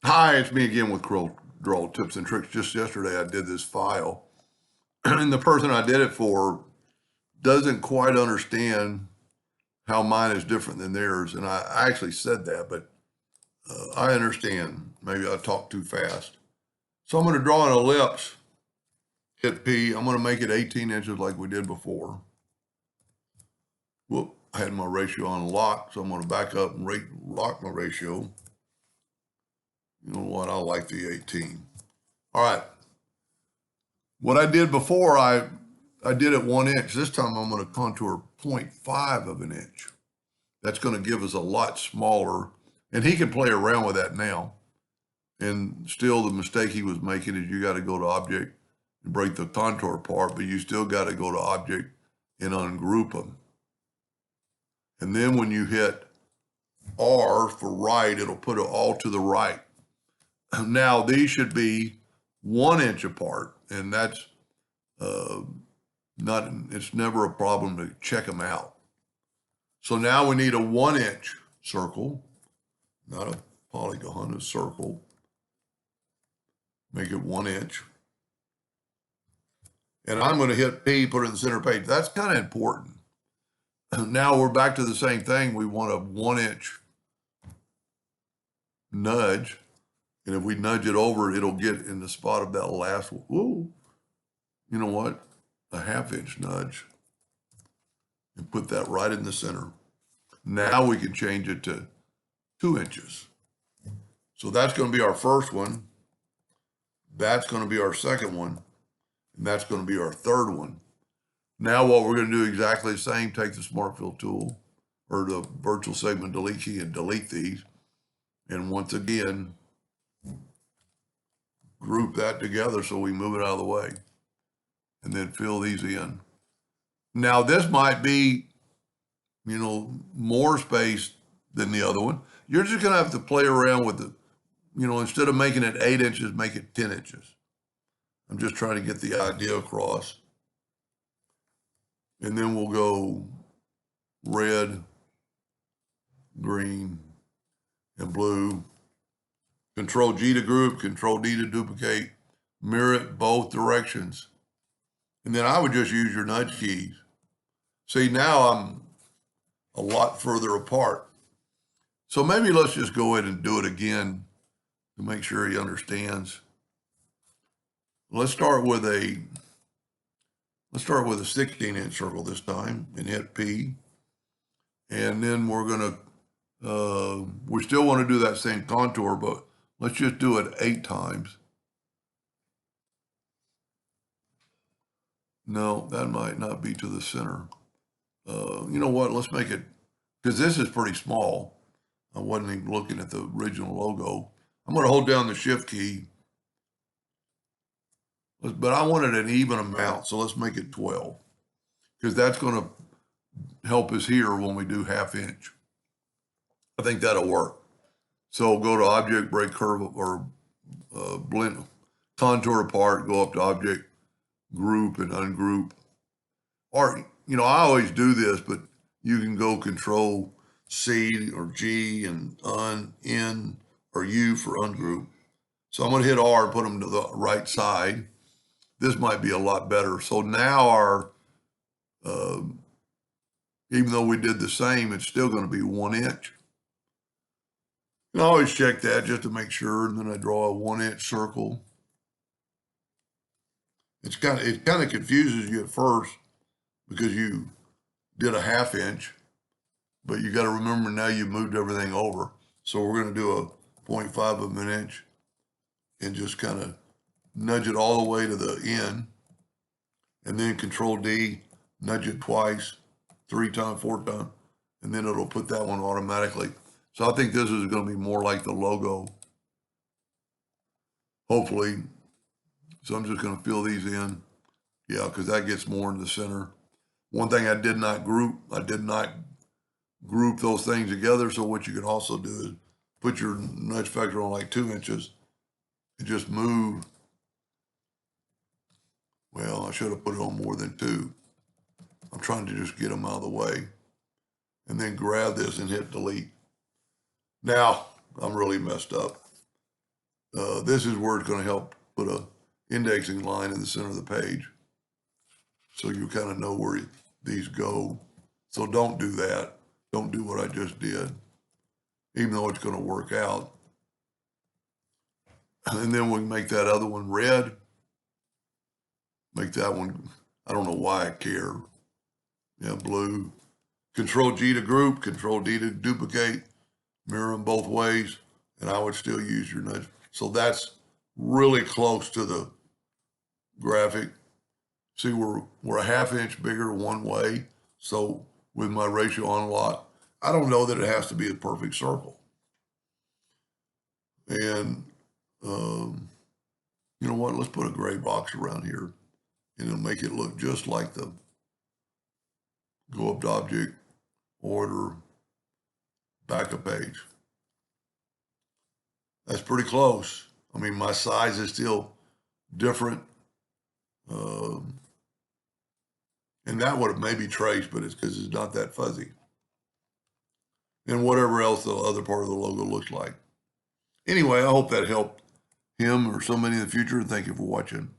Hi, it's me again with Corel Draw Tips and Tricks. Just yesterday I did this file, and the person I did it for doesn't quite understand how mine is different than theirs. And I actually said that, but I understand. Maybe I talked too fast. So I'm going to draw an ellipse, hit P. I'm going to make it 18 inches like we did before. Whoop, I had my ratio on lock, so I'm going to back up and lock my ratio. You know what? I like the 18. All right. What I did before, I did it 1 inch. This time I'm going to contour 0.5 of an inch. That's going to give us a lot smaller. And he can play around with that now. And still the mistake he was making is you got to go to object and break the contour part, but you still got to go to object and ungroup them. And then when you hit R for right, it'll put it all to the right. Now these should be 1 inch apart, and that's it's never a problem to check them out. So now we need a 1 inch circle, not a polygon, a circle. Make it 1 inch. And I'm going to hit P, put it in the center page. That's kind of important. Now we're back to the same thing. We want a 1 inch nudge. And if we nudge it over, it'll get in the spot of that last one. Ooh, you know what? A 1/2 inch nudge. And put that right in the center. Now we can change it to 2 inches. So that's going to be our first one. That's going to be our second one. And that's going to be our third one. Now what we're going to do exactly the same, take the Smart Fill tool or the virtual segment delete key and delete these. And once again, group that together so we move it out of the way. And then fill these in. Now this might be, more space than the other one. You're just going to have to play around with it. Instead of making it 8 inches, make it 10 inches. I'm just trying to get the idea across. And then we'll go red, green, and blue. Control G to group, Control D to duplicate, mirror it both directions. And then I would just use your nudge keys. See, now I'm a lot further apart. So maybe let's just go ahead and do it again to make sure he understands. Let's start with a 16-inch circle this time and hit P. And then we're going to, we still want to do that same contour, but let's just do it 8 times. No, that might not be to the center. You know what? Let's make it, because this is pretty small. I wasn't even looking at the original logo. I'm going to hold down the shift key, but I wanted an even amount, so let's make it 12, because that's going to help us here when we do 1/2 inch. I think that'll work. So go to object, break curve, or blend, contour apart, go up to object, group and ungroup. Or, I always do this, but you can go Control C or G and N or U for ungroup. So I'm going to hit R and put them to the right side. This might be a lot better. So now our, even though we did the same, it's still going to be 1 inch. And I always check that just to make sure. And then I draw a 1 inch circle. It kind of confuses you at first because you did a 1/2 inch, but you got to remember now you moved everything over. So we're going to do a 0.5 of an inch and just kind of nudge it all the way to the end. And then Control D, nudge it twice, 3 times, 4 times, and then it'll put that one automatically. So I think this is going to be more like the logo, hopefully. So I'm just going to fill these in. Yeah, because that gets more in the center. One thing I did not group those things together. So what you can also do is put your nudge factor on like 2 inches and just move. Well, I should have put it on more than 2. I'm trying to just get them out of the way. And then grab this and hit delete. Now, I'm really messed up. This is where it's going to help put a indexing line in the center of the page, so you kind of know where these go. So don't do that. Don't do what I just did, even though it's going to work out. And then we make that other one red. Make that one, I don't know why I care. Yeah, blue. Control G to group, Control D to duplicate, mirror them both ways, and I would still use your nudge. So that's really close to the graphic. See, we're a ½ inch bigger one way. So with my ratio on lock, I don't know that it has to be a perfect circle. And you know what? Let's put a gray box around here, and it'll make it look just like the go up to object, order, backup page. That's pretty close. I mean, my size is still different. And that would have maybe traced, but it's because it's not that fuzzy. And whatever else the other part of the logo looks like. Anyway, I hope that helped him or somebody in the future. Thank you for watching.